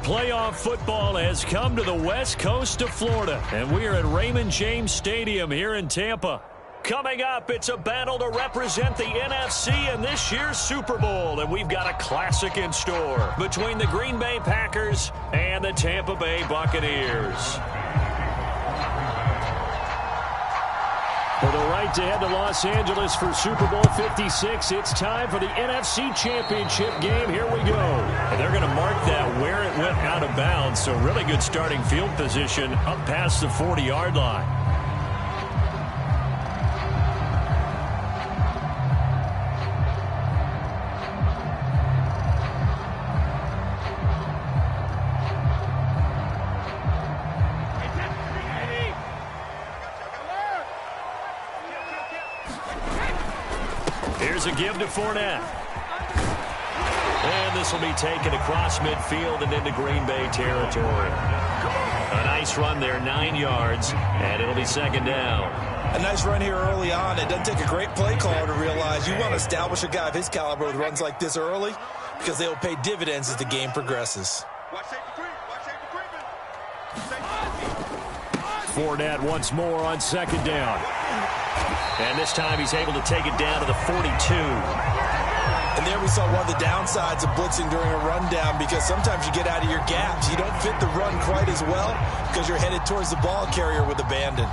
Playoff football has come to the west coast of Florida, and we are at Raymond James Stadium here in Tampa. Coming up, it's a battle to represent the NFC in this year's Super Bowl, and we've got a classic in store between the Green Bay Packers and the Tampa Bay Buccaneers. For the right to head to Los Angeles for Super Bowl 56, it's time for the NFC Championship game. Here we go. And they're going to mark that where it went out of bounds, so really good starting field position up past the 40-yard line. Here's a give to Bfromdap. And this will be taken across midfield and into Green Bay territory. A nice run there, 9 yards, and it'll be second down. A nice run here early on. It doesn't take a great play caller to realize you want to establish a guy of his caliber with runs like this early because they will pay dividends as the game progresses. Bfromdap once more on second down. And this time he's able to take it down to the 42. And there we saw one of the downsides of blitzing during a rundown because sometimes you get out of your gaps. You don't fit the run quite as well because you're headed towards the ball carrier with abandon.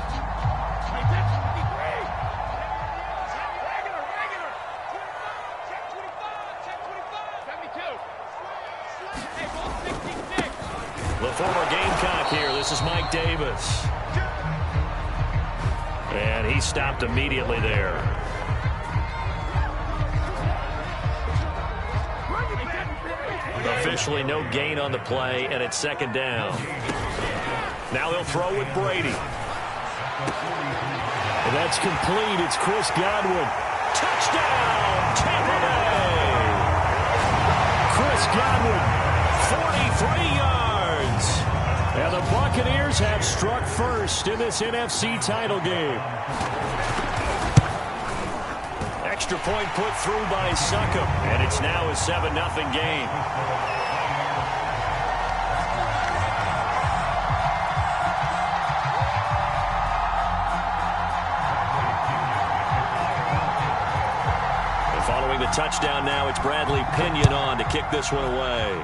The former Gamecock here. This is Mike Davis. And he stopped immediately there. Officially no gain on the play, and it's second down. Now they'll throw with Brady. And that's complete. It's Chris Godwin. Touchdown, Tampa Bay! Chris Godwin, 43 yards. And the Buccaneers have struck first in this NFC title game. Extra point put through by Succop, and it's now a 7-0 game. And following the touchdown now, it's Bradley Pinion on to kick this one away.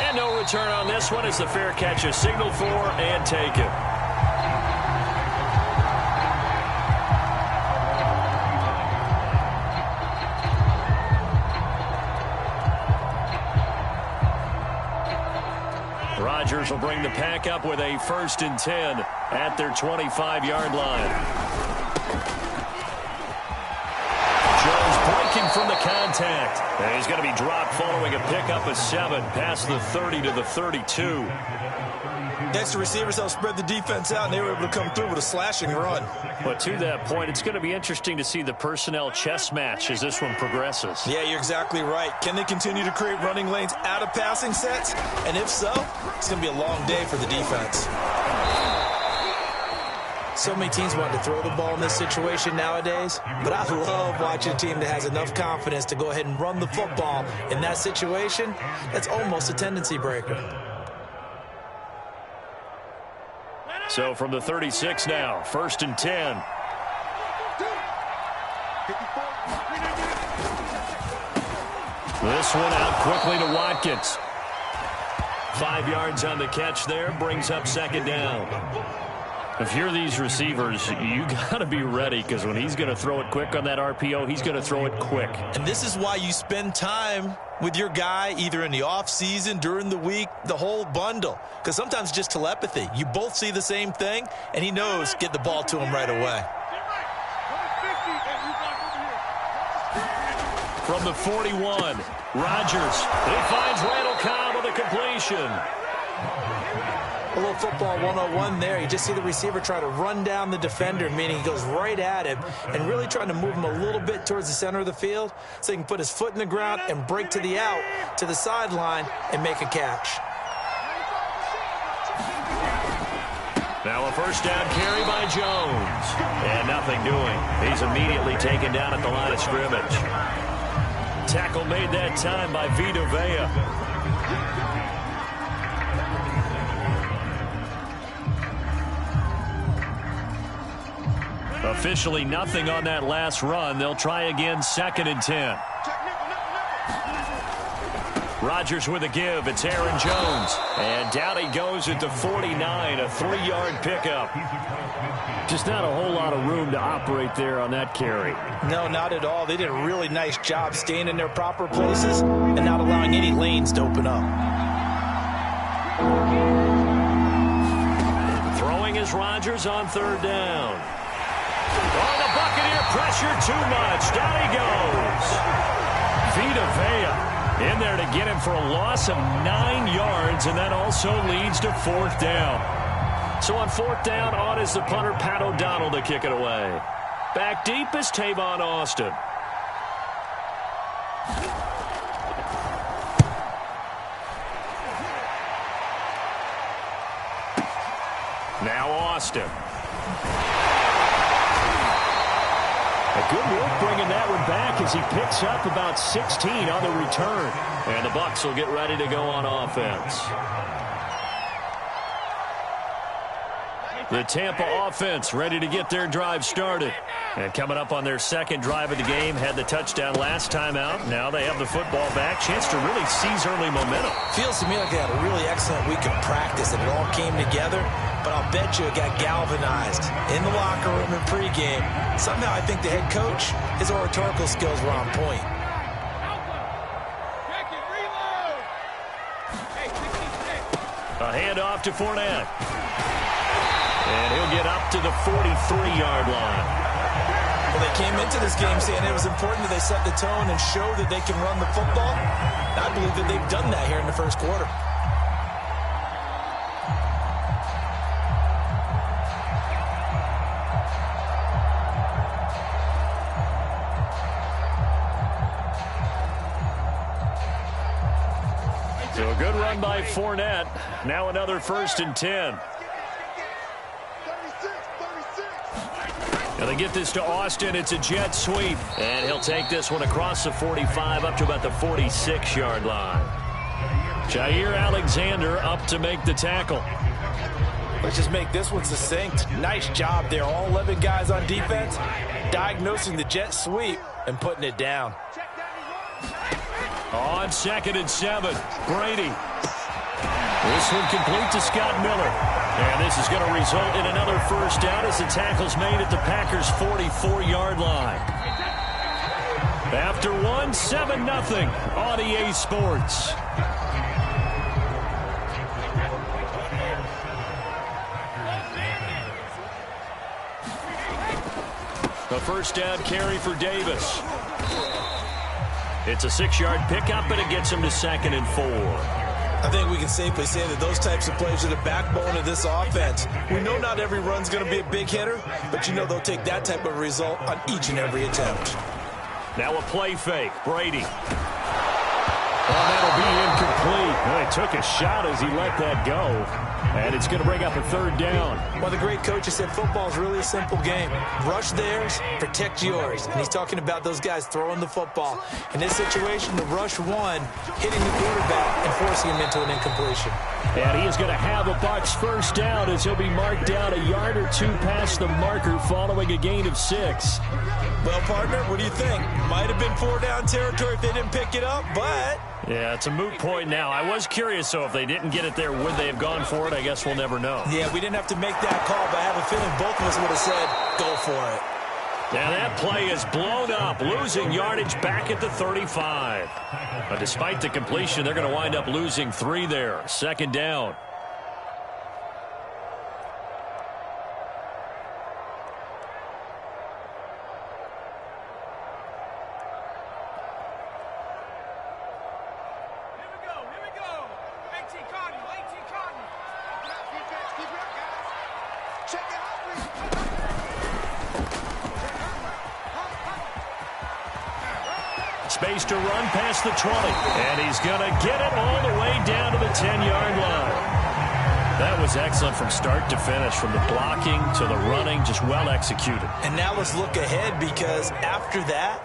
And no return on this one as the fair catch is signaled for and taken. Rodgers will bring the pack up with a 1st and 10 at their 25-yard line. Jones breaking from the contact. And he's going to be dropped following a pickup of 7 past the 30 to the 32. Next, the receivers helped spread the defense out, and they were able to come through with a slashing run. But to that point, it's going to be interesting to see the personnel chess match as this one progresses. Yeah, you're exactly right. Can they continue to create running lanes out of passing sets? And if so, it's going to be a long day for the defense. So many teams want to throw the ball in this situation nowadays, but I love watching a team that has enough confidence to go ahead and run the football in that situation. That's almost a tendency breaker. So from the 36 now, 1st and 10. This one out quickly to Watkins. 5 yards on the catch there, brings up second down. If you're these receivers, you got to be ready because when he's going to throw it quick on that RPO, he's going to throw it quick. And this is why you spend time with your guy either in the offseason, during the week, the whole bundle. Because sometimes it's just telepathy. You both see the same thing, and he knows get the ball to him right away. From the 41, Rodgers. He finds Randall Cobb with a completion. A little football 101 there. You just see the receiver try to run down the defender, meaning he goes right at him and really trying to move him a little bit towards the center of the field so he can put his foot in the ground and break to the out, to the sideline, and make a catch. Now a first down carry by Jones. And nothing doing. He's immediately taken down at the line of scrimmage. Tackle made that time by Vita Vea. Officially nothing on that last run. They'll try again, 2nd and 10. Rodgers with a give. It's Aaron Jones. And down he goes at the 49, a 3-yard pickup. Just not a whole lot of room to operate there on that carry. No, not at all. They did a really nice job staying in their proper places and not allowing any lanes to open up. Throwing is Rodgers on 3rd down. Oh, the Buccaneer pressure too much. Down he goes. Vita Vea in there to get him for a loss of 9 yards, and that also leads to 4th down. So on 4th down, on is the punter, Pat O'Donnell, to kick it away. Back deep is Tavon Austin. Now Austin. Good work bringing that one back as he picks up about 16 on the return. And the Bucs will get ready to go on offense. The Tampa offense ready to get their drive started. And coming up on their 2nd drive of the game, had the touchdown last time out. Now they have the football back. Chance to really seize early momentum. Feels to me like they had a really excellent week of practice and it all came together. But I'll bet you it got galvanized in the locker room in pregame. Somehow I think the head coach, his oratorical skills were on point. A handoff to Fournette. And he'll get up to the 43-yard line. Well, they came into this game saying it was important that they set the tone and show that they can run the football. I believe that they've done that here in the 1st quarter. So a good run by Fournette. Now another 1st and 10. Now they get this to Austin. It's a jet sweep. And he'll take this one across the 45 up to about the 46-yard line. Jair Alexander up to make the tackle. Let's just make this one succinct. Nice job there. All 11 guys on defense diagnosing the jet sweep and putting it down. On 2nd and 7, Brady. This one complete to Scott Miller. And this is going to result in another 1st down as the tackle's made at the Packers' 44-yard line. After 7-0 on EA Sports. A 1st down carry for Davis. It's a 6-yard pickup, and it gets him to 2nd and 4. I think we can safely say that those types of plays are the backbone of this offense. We know not every run's going to be a big hitter, but you know they'll take that type of result on each and every attempt. Now a play fake. Brady. Oh, that'll be incomplete. Well, he took a shot as he let that go. And it's going to bring up a 3rd down. Well, the great coach has said football is really a simple game. Rush theirs, protect yours. And he's talking about those guys throwing the football. In this situation, the rush one, hitting the quarterback and forcing him into an incompletion. And he is going to have a Bucs 1st down as he'll be marked down a yard or 2 past the marker following a gain of 6. Well, partner, what do you think? Might have been 4-down territory if they didn't pick it up, but... Yeah, it's a moot point now. I was curious, so if they didn't get it there, would they have gone for it? I guess we'll never know. Yeah, we didn't have to make that call, but I have a feeling both of us would have said, go for it. Now that play is blown up, losing yardage back at the 35. But despite the completion, they're going to wind up losing 3 there. 2nd down. Space to run past the 20. And he's going to get it all the way down to the 10-yard line. That was excellent from start to finish, from the blocking to the running, just well executed. And now let's look ahead, because after that,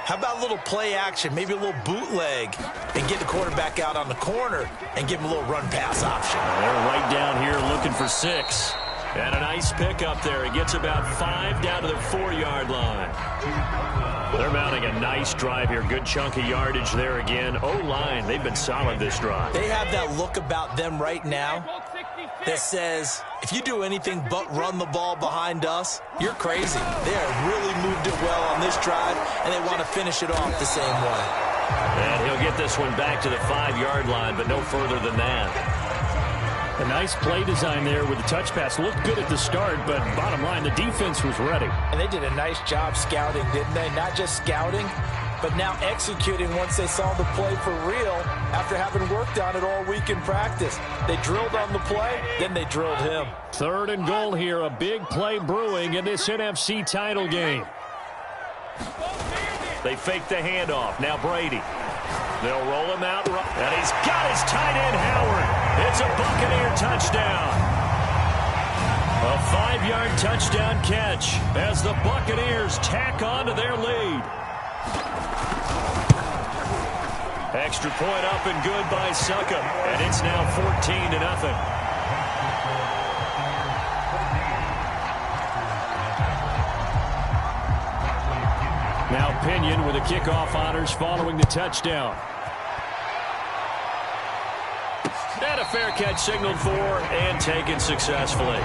how about a little play action, maybe a little bootleg, and get the quarterback out on the corner and give him a little run pass option. They're right down here looking for 6. And a nice pick up there. He gets about 5 down to the 4-yard line. They're mounting a nice drive here. Good chunk of yardage there again. O-line, they've been solid this drive. They have that look about them right now that says, if you do anything but run the ball behind us, you're crazy. They have really moved it well on this drive, and they want to finish it off the same way. And he'll get this one back to the 5-yard line, but no further than that. A nice play design there with the touch pass. Looked good at the start, but bottom line, the defense was ready. And they did a nice job scouting, didn't they? Not just scouting, but now executing once they saw the play for real after having worked on it all week in practice. They drilled on the play, then they drilled him. 3rd and goal here. A big play brewing in this NFC title game. They fake the handoff. Now Brady. They'll roll him out, and he's got his tight end, Howard. It's a Buccaneer touchdown. A 5-yard touchdown catch as the Buccaneers tack on to their lead. Extra point up and good by Succop, and it's now 14-0. Now Pinion with the kickoff honors following the touchdown. And a fair catch signaled for and taken successfully.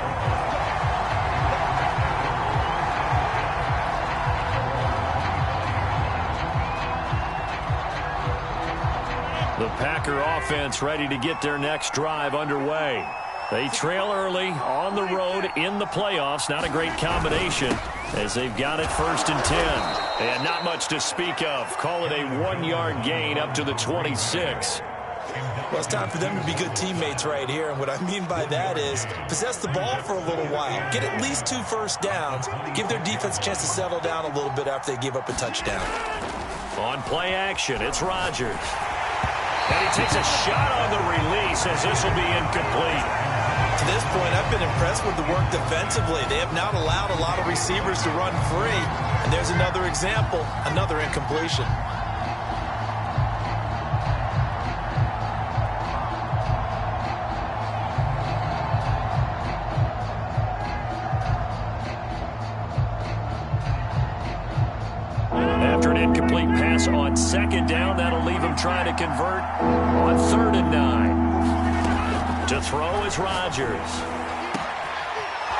The Packer offense ready to get their next drive underway. They trail early on the road in the playoffs. Not a great combination as they've got it 1st and 10. And not much to speak of. Call it a 1-yard gain up to the 26. Well, it's time for them to be good teammates right here. And what I mean by that is possess the ball for a little while. Get at least 2 first downs. Give their defense a chance to settle down a little bit after they give up a touchdown. On play action, it's Rodgers. And he takes a shot on the release as this will be incomplete. To this point, I've been impressed with the work defensively. They have not allowed a lot of receivers to run free. And there's another example, another incompletion. After an incomplete pass on 2nd down, that'll leave him trying to convert on 3rd and 9. To throw is Rodgers.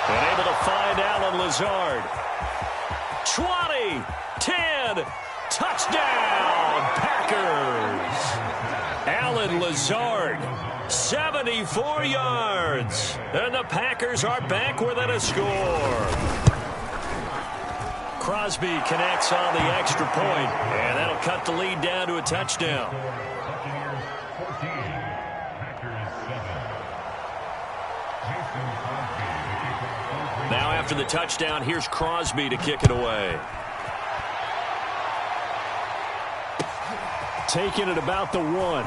And able to find Allen Lazard. 20, 10, touchdown, Packers. Allen Lazard, 74 yards. And the Packers are back within a score. Crosby connects on the extra point, and that'll cut the lead down to a touchdown. Now after the touchdown, here's Crosby to kick it away. Taking it about the 1.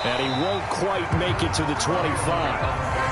And he won't quite make it to the 25.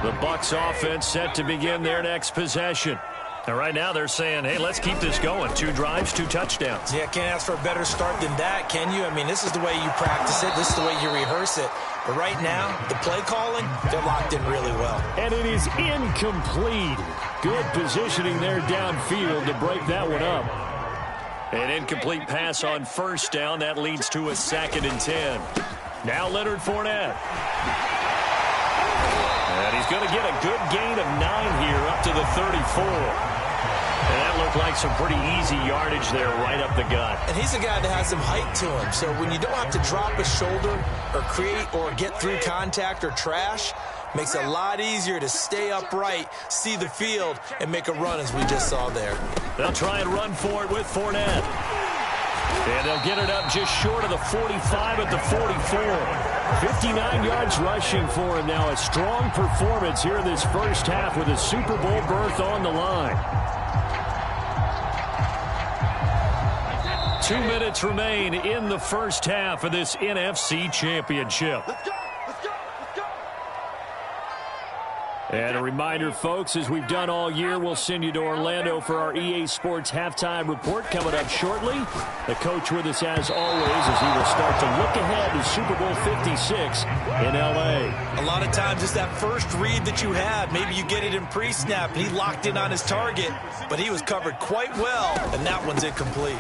The Bucs offense set to begin their next possession. And right now they're saying, hey, let's keep this going. 2 drives, 2 touchdowns. Yeah, can't ask for a better start than that, can you? I mean, this is the way you practice it. This is the way you rehearse it. But right now, the play calling, they're locked in really well. And it is incomplete. Good positioning there downfield to break that one up. An incomplete pass on 1st down. That leads to a 2nd and 10. Now Leonard Fournette. And he's going to get a good gain of 9 here up to the 34. And that looked like some pretty easy yardage there right up the gut. And he's a guy that has some height to him. So when you don't have to drop a shoulder or create or get through contact or trash, makes it a lot easier to stay upright, see the field, and make a run as we just saw there. They'll try and run for it with Fournette. And they'll get it up just short of the 45 at the 44. 59 yards rushing for him now. A strong performance here in this first half with a Super Bowl berth on the line. 2 minutes remain in the first half of this NFC Championship. And a reminder, folks, as we've done all year, we'll send you to Orlando for our EA Sports halftime report coming up shortly. The coach with us, as always, as he will start to look ahead to Super Bowl 56 in L.A. A lot of times it's that first read that you had. Maybe you get it in pre-snap, and he locked in on his target, but he was covered quite well, and that one's incomplete.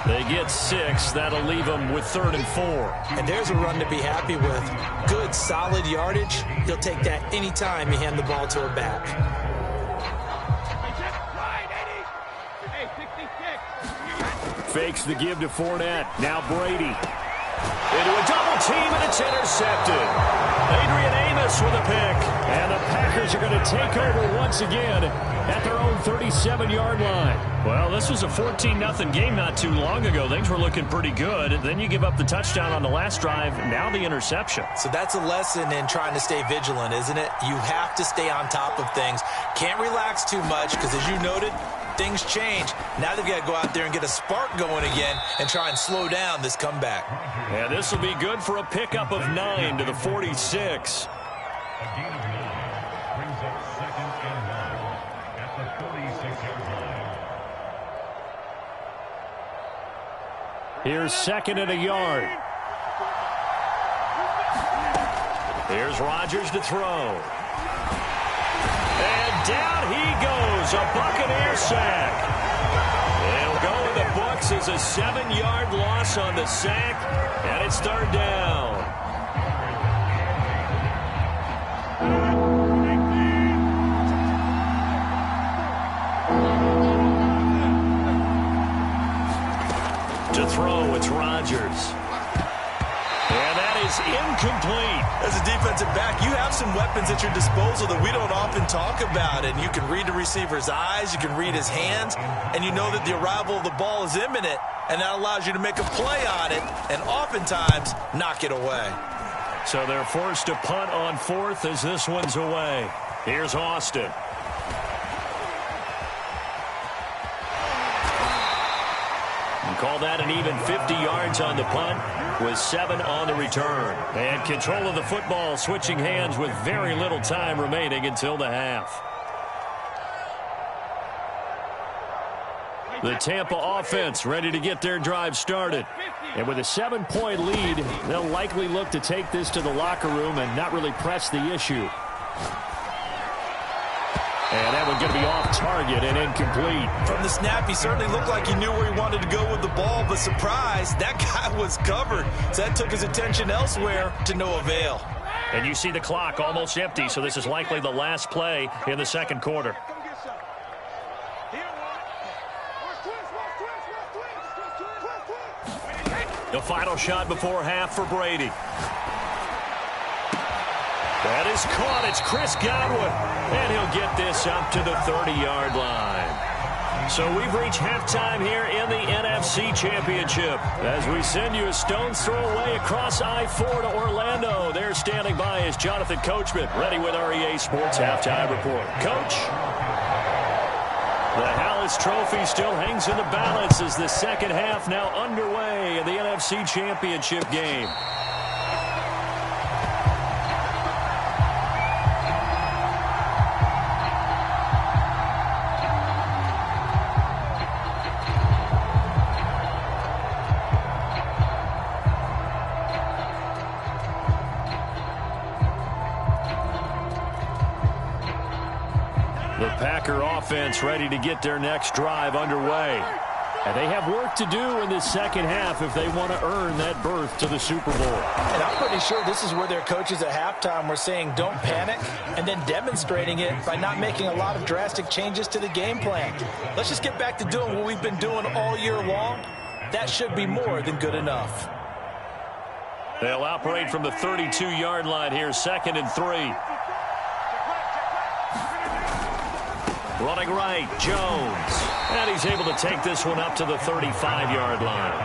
They get 6. That'll leave them with 3rd and 4. And there's a run to be happy with. Good, solid yardage. He'll take that anytime you hand the ball to a back. Fakes the give to Fournette. Now Brady. Into a double team, and it's intercepted. Adrian Amos with a pick. And the Packers are going to take over once again at their own 37-yard line. Well, this was a 14-0 game not too long ago. Things were looking pretty good. Then you give up the touchdown on the last drive. Now the interception. So that's a lesson in trying to stay vigilant, isn't it? You have to stay on top of things. Can't relax too much because, as you noted, things change. Now they've got to go out there and get a spark going again and try and slow down this comeback. Yeah, this will be good for a pickup of 9 to the 46. Here's 2nd and a yard. Here's Rodgers to throw. And down he goes, a Buccaneer sack. It'll go in the books as a 7-yard loss on the sack, and it's 3rd down. To throw, it's Rodgers. And that is incomplete. As a defensive back, you have some weapons at your disposal that we don't often talk about. And you can read the receiver's eyes, you can read his hands, and you know that the arrival of the ball is imminent, and that allows you to make a play on it and oftentimes knock it away. So they're forced to punt on 4th as this one's away. Here's Austin. Call that an even 50 yards on the punt with 7 on the return. And control of the football switching hands with very little time remaining until the half. The Tampa offense ready to get their drive started. And with a 7-point lead, they'll likely look to take this to the locker room and not really press the issue. And that one going to be off target and incomplete. From the snap, he certainly looked like he knew where he wanted to go with the ball, but surprise, that guy was covered. So that took his attention elsewhere to no avail. And you see the clock almost empty, so this is likely the last play in the 2nd quarter. The final shot before half for Brady. That is caught. It's Chris Godwin. And he'll get this up to the 30-yard line. So we've reached halftime here in the NFC Championship. As we send you a stone's throw away across I-4 to Orlando. There standing by is Jonathan Coachman, ready with our EA Sports halftime report. Coach? The Hallis Trophy still hangs in the balance as the second half now underway in the NFC Championship game. The Packer offense ready to get their next drive underway. And they have work to do in this second half if they want to earn that berth to the Super Bowl. And I'm pretty sure this is where their coaches at halftime were saying don't panic, and then demonstrating it by not making a lot of drastic changes to the game plan. Let's just get back to doing what we've been doing all year long. That should be more than good enough. They'll operate from the 32-yard line here, 2nd and 3. Running right, Jones. And he's able to take this one up to the 35-yard line.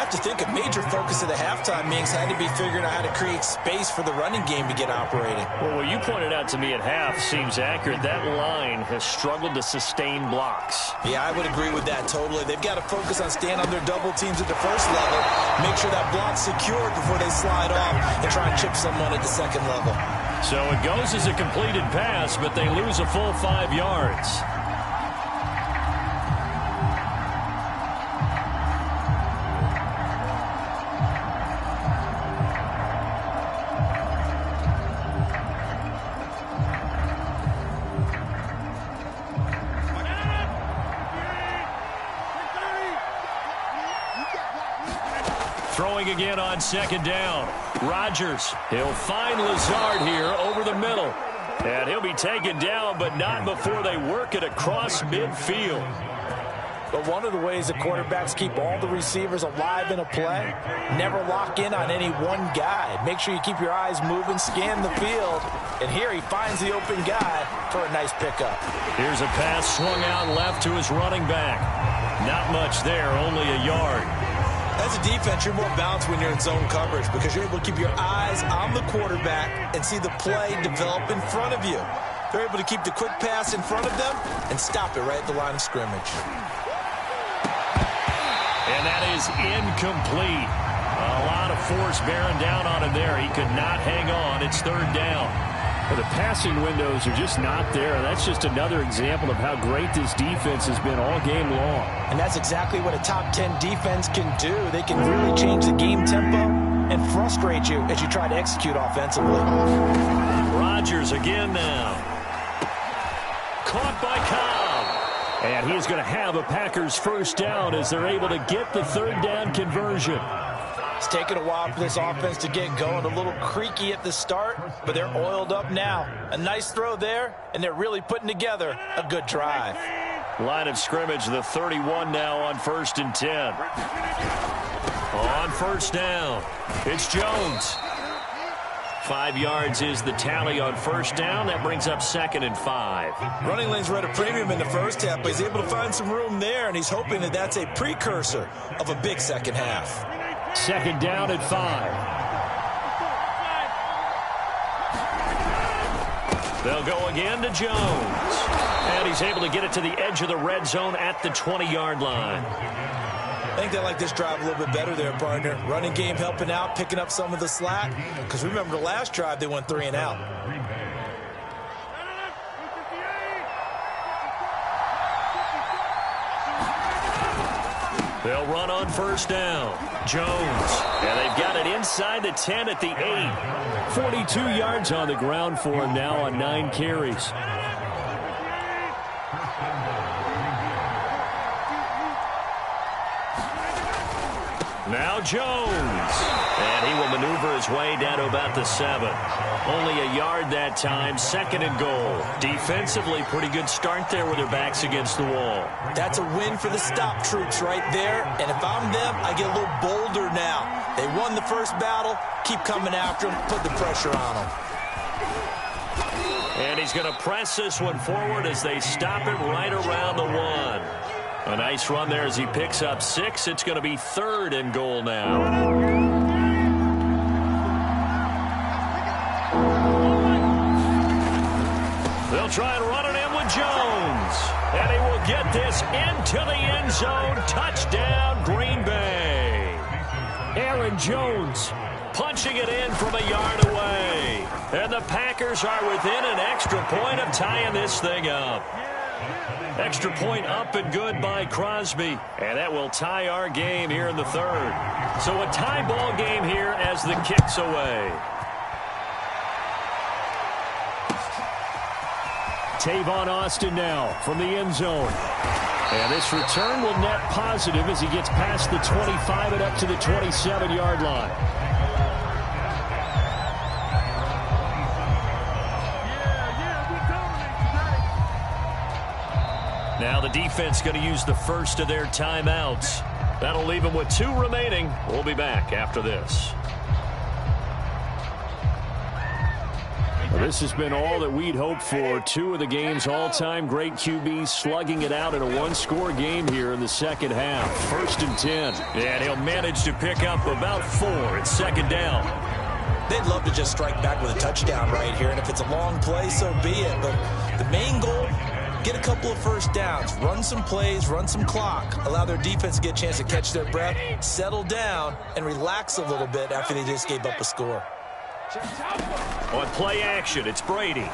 have to think a major focus of the halftime meetings had to be figuring out how to create space for the running game to get operating. Well, what you pointed out to me at half seems accurate. That line has struggled to sustain blocks. Yeah, I would agree with that totally. They've got to focus on staying on their double teams at the first level, make sure that block's secured before they slide off and try and chip someone at the second level. So it goes as a completed pass, but they lose a full 5 yards. Throwing again on second down. Rodgers, he'll find Lazard here over the middle. And he'll be taken down, but not before they work it across midfield. But one of the ways the quarterbacks keep all the receivers alive in a play, never lock in on any one guy. Make sure you keep your eyes moving, scan the field. And here he finds the open guy for a nice pickup. Here's a pass swung out left to his running back. Not much there, only a yard. As a defense, you're more balanced when you're in zone coverage because you're able to keep your eyes on the quarterback and see the play develop in front of you. They're able to keep the quick pass in front of them and stop it right at the line of scrimmage. And that is incomplete. A lot of force bearing down on him there. He could not hang on. It's third down. Well, the passing windows are just not there. That's just another example of how great this defense has been all game long. And that's exactly what a top 10 defense can do. They can really change the game tempo and frustrate you as you try to execute offensively. Rodgers again now. Caught by Cobb. And he's going to have a Packers first down as they're able to get the third down conversion. It's taken a while for this offense to get going. A little creaky at the start, but they're oiled up now. A nice throw there, and they're really putting together a good drive. Line of scrimmage, the 31 now on 1st and 10. On first down, it's Jones. 5 yards is the tally on first down. That brings up 2nd and 5. Running lanes were at a premium in the first half, but he's able to find some room there, and he's hoping that that's a precursor of a big second half. 2nd down at 5. They'll go again to Jones. And he's able to get it to the edge of the red zone at the 20-yard line. I think they like this drive a little bit better there, partner. Running game helping out, picking up some of the slack. Because remember the last drive, they went 3 and out. They'll run on first down. Jones. And they've got it inside the 10 at the 8. 42 yards on the ground for him now on 9 carries. Now Jones. And he will maneuver his way down to about the 7. Only a yard that time, 2nd and goal. Defensively, pretty good start there with their backs against the wall. That's a win for the stop troops right there. And if I'm them, I get a little bolder now. They won the first battle. Keep coming after them. Put the pressure on them. And he's going to press this one forward as they stop it right around the 1. A nice run there as he picks up 6. It's going to be 3rd and goal now. They'll try and run it in with Jones. And he will get this into the end zone. Touchdown, Green Bay. Aaron Jones punching it in from a yard away. And the Packers are within an extra point of tying this thing up. Extra point up and good by Crosby. And that will tie our game here in the 3rd. So a tie ball game here as the kick's away. Tavon Austin now from the end zone. And this return will net positive as he gets past the 25 and up to the 27-yard line. Now the defense going to use the first of their timeouts. That'll leave them with 2 remaining. We'll be back after this. This has been all that we'd hoped for. Two of the game's all-time great QBs slugging it out in a one-score game here in the second half. 1st and 10. And he'll manage to pick up about 4 at 2nd down. They'd love to just strike back with a touchdown right here, and if it's a long play, so be it. But the main goal, get a couple of first downs, run some plays, run some clock, allow their defense to get a chance to catch their breath, settle down, and relax a little bit after they just gave up a score. On play action, it's Brady. For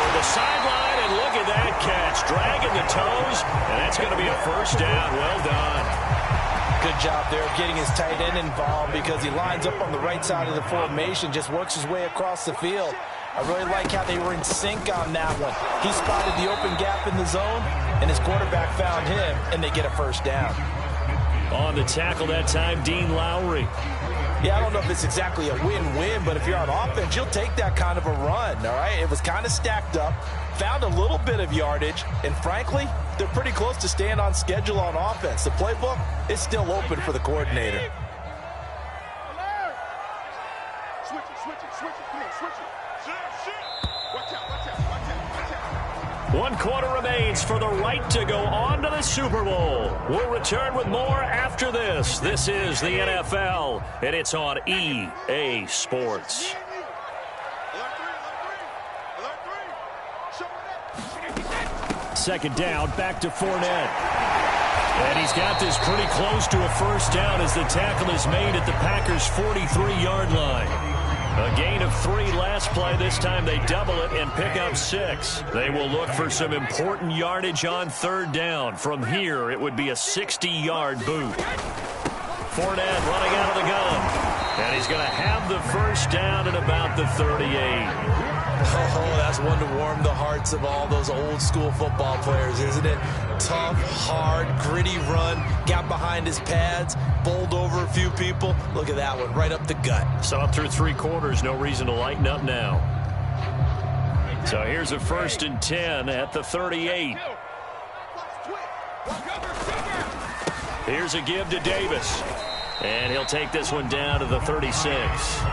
the sideline, and look at that catch. Dragging the toes, and that's going to be a first down. Well done. Good job there of getting his tight end involved because he lines up on the right side of the formation, just works his way across the field. I really like how they were in sync on that one. He spotted the open gap in the zone, and his quarterback found him, and they get a first down. On the tackle that time, Dean Lowry. Yeah, I don't know if it's exactly a win-win, but if you're on offense, you'll take that kind of a run, all right? It was kind of stacked up, found a little bit of yardage, and frankly, they're pretty close to staying on schedule on offense. The playbook is still open for the coordinator. One quarter remains for the right to go on to the Super Bowl. We'll return with more after this. This is the NFL, and it's on EA Sports. Second down, back to Fournette. And he's got this pretty close to a first down as the tackle is made at the Packers' 43-yard line. A gain of 3 last play. This time they double it and pick up 6. They will look for some important yardage on 3rd down. From here, it would be a 60-yard boot. Fournette running out of the gun. And he's going to have the first down at about the 38. Oh, that's one to warm the hearts of all those old-school football players, isn't it? Tough, hard, gritty run, got behind his pads, bowled over a few people. Look at that one, right up the gut. Saw it through 3 quarters, no reason to lighten up now. So here's a 1st and 10 at the 38. Here's a give to Davis. And he'll take this one down to the 36.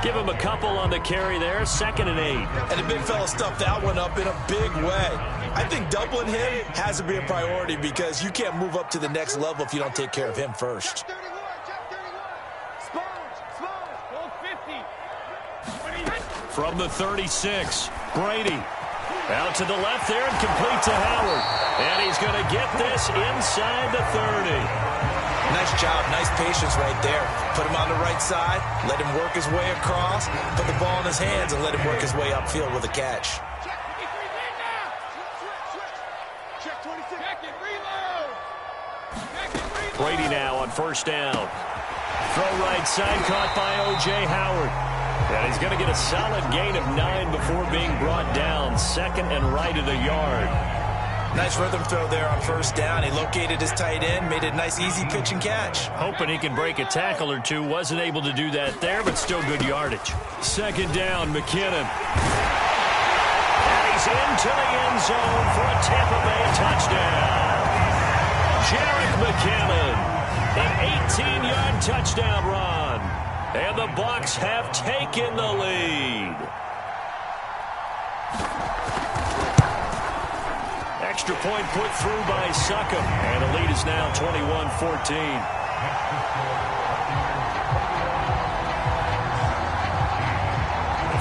Give him a couple on the carry there, 2nd and 8. And the big fella stuffed that one up in a big way. I think doubling him has to be a priority because you can't move up to the next level if you don't take care of him first. From the 36, Brady. Out to the left there and complete to Howard. And he's going to get this inside the 30. Nice job, nice patience right there. Put him on the right side, let him work his way across, put the ball in his hands, and let him work his way upfield with a catch. Brady now on 1st down. Throw right side, caught by O.J. Howard. And he's going to get a solid gain of 9 before being brought down. 2nd and right of the yard. Nice rhythm throw there on 1st down. He located his tight end, made it a nice, easy pitch and catch. Hoping he can break a tackle or two. Wasn't able to do that there, but still good yardage. 2nd down, McKinnon. And he's into the end zone for a Tampa Bay touchdown. Jerick McKinnon, an 18-yard touchdown run. And the Bucs have taken the lead. Extra point put through by Succop. And the lead is now 21-14.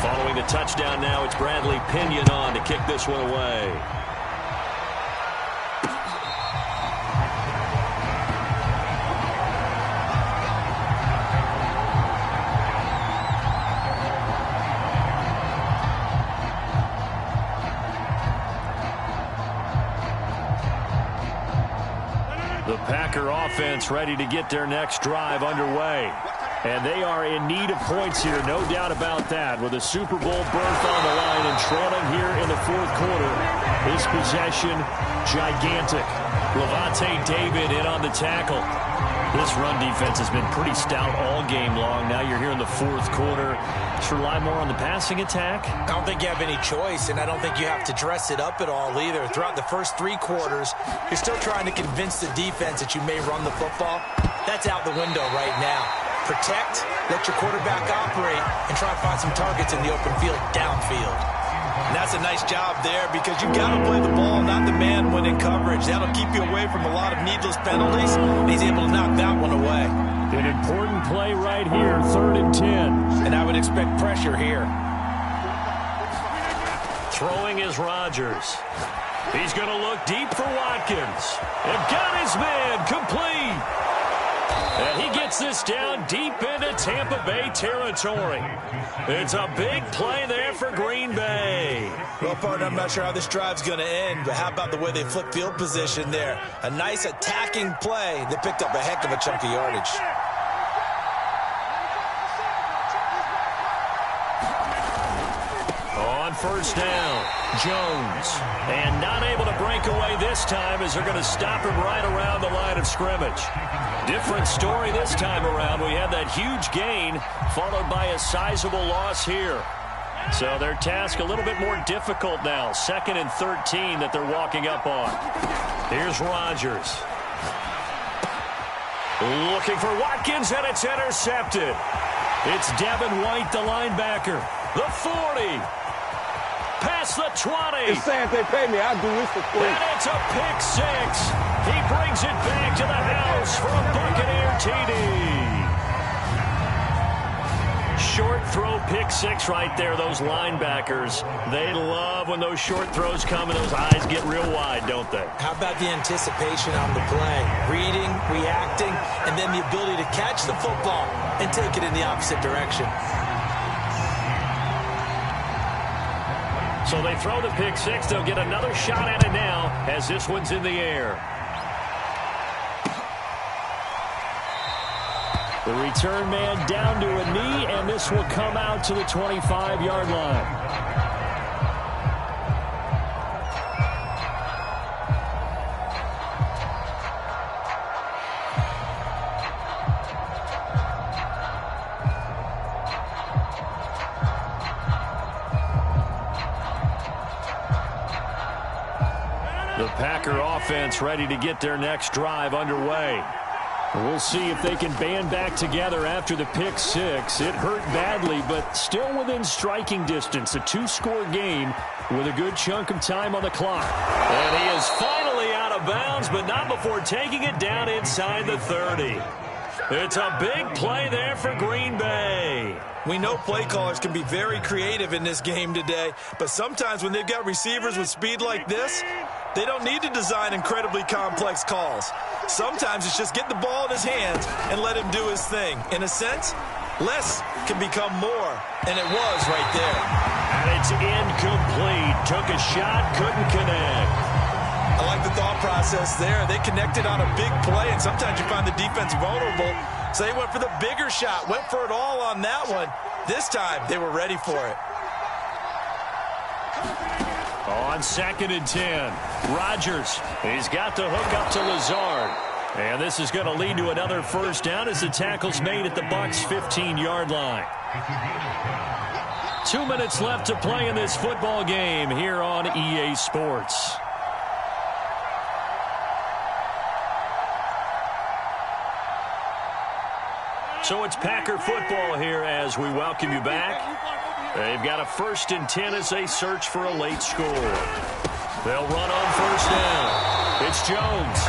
Following the touchdown now, it's Bradley Pinion on to kick this one away. The Packer offense ready to get their next drive underway. And they are in need of points here, no doubt about that. With a Super Bowl berth on the line and trailing here in the 4th quarter. This possession, gigantic. Levante David in on the tackle. This run defense has been pretty stout all game long. Now you're here in the 4th quarter. Just rely more on the passing attack. I don't think you have any choice, and I don't think you have to dress it up at all either. Throughout the first 3 quarters, you're still trying to convince the defense that you may run the football. That's out the window right now. protect, let your quarterback operate, and try to find some targets in the open field downfield. And that's a nice job there because you got to play the ball, not the man when in coverage. That'll keep you away from a lot of needless penalties, and he's able to knock that one away. An important play right here, 3rd and 10. And I would expect pressure here. Throwing is Rodgers. He's going to look deep for Watkins. And got his man complete. And he gets this down deep into Tampa Bay territory. It's a big play there for Green Bay. Well, partner, I'm not sure how this drive's going to end, but how about the way they flip field position there? A nice attacking play that picked up a heck of a chunk of yardage. On 1st down, Jones. And not able to break away this time as they're going to stop him right around the line of scrimmage. Different story this time around. We had that huge gain followed by a sizable loss here. So their task a little bit more difficult now. 2nd and 13 that they're walking up on. Here's Rodgers. Looking for Watkins, and it's intercepted. It's Devin White, the linebacker. The 40. Past the 20. It's saying if they pay me, I'll do this for free. And it's a pick 6. He brings it back to the house for a Buccaneer TD. Short throw pick 6 right there. Those linebackers, they love when those short throws come and those eyes get real wide, don't they? How about the anticipation on the play? Reading, reacting, and then the ability to catch the football and take it in the opposite direction. So they throw the pick 6. They'll get another shot at it now as this one's in the air. The return man down to a knee, and this will come out to the 25-yard line. The Packer offense ready to get their next drive underway. We'll see if they can band back together after the pick 6. It hurt badly, but still within striking distance. A 2-score game with a good chunk of time on the clock. And he is finally out of bounds, but not before taking it down inside the 30. It's a big play there for Green Bay. We know play callers can be very creative in this game today, but sometimes when they've got receivers with speed like this, they don't need to design incredibly complex calls. Sometimes it's just get the ball in his hands and let him do his thing. In a sense, less can become more, and it was right there. And it's incomplete. Took a shot, couldn't connect. I like the thought process there. They connected on a big play, and sometimes you find the defense vulnerable. So they went for the bigger shot, went for it all on that one. This time, they were ready for it. On 2nd and 10, Rodgers. He's got the hook up to Lazard. And this is going to lead to another 1st down as the tackle's made at the Bucs' 15-yard line. 2 minutes left to play in this football game here on EA Sports. So it's Packer football here as we welcome you back. They've got a 1st and 10 as they search for a late score. They'll run on 1st down. It's Jones.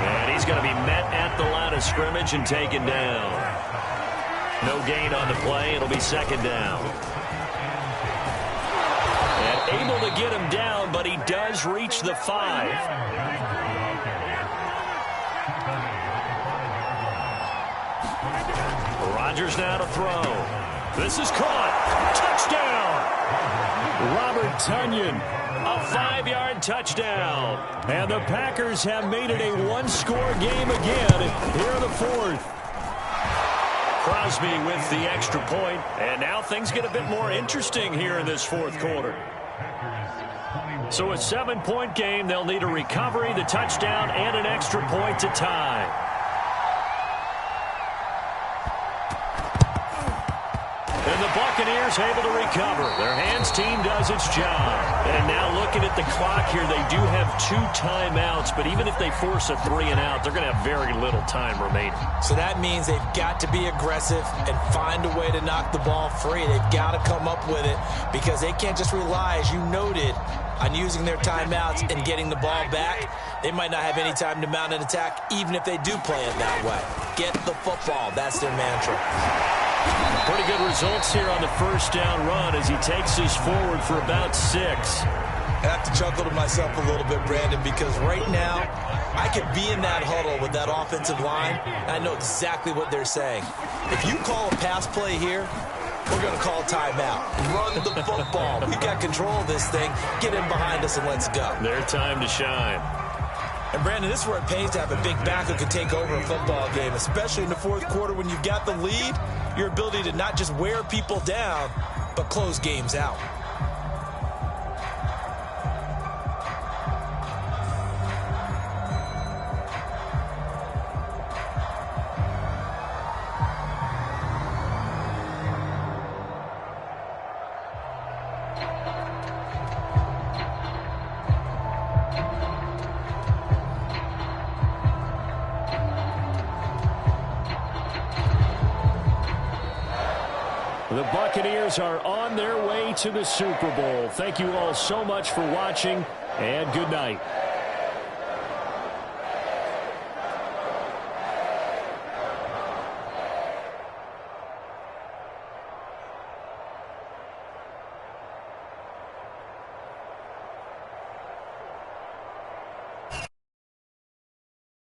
And he's going to be met at the line of scrimmage and taken down. No gain on the play. It'll be 2nd down. And able to get him down, but he does reach the 5. Rodgers now to throw. This is caught. Touchdown. Robert Tonyan, a 5-yard touchdown. And the Packers have made it a 1-score game again here in the 4th. Crosby with the extra point, and now things get a bit more interesting here in this 4th quarter. So a 7-point game. They'll need a recovery, the touchdown, and an extra point to tie. And the Buccaneers able to recover. Their hands team does its job. And now looking at the clock here, they do have 2 timeouts, but even if they force a 3 and out, they're going to have very little time remaining. So that means they've got to be aggressive and find a way to knock the ball free. They've got to come up with it because they can't just rely, as you noted, on using their timeouts and getting the ball back. They might not have any time to mount an attack, even if they do play it that way. Get the football. That's their mantra. Pretty good results here on the first down run as he takes us forward for about 6. I have to chuckle to myself a little bit, Brandon, because right now I could be in that huddle with that offensive line, and I know exactly what they're saying. If you call a pass play here, we're going to call timeout. Run the football. We've got control of this thing. Get in behind us and let's go. Their time to shine. And, Brandon, this is where it pays to have a big back who can take over a football game, especially in the fourth quarter when you've got the lead, your ability to not just wear people down, but close games out. The Buccaneers are on their way to the Super Bowl. Thank you all so much for watching, and good night.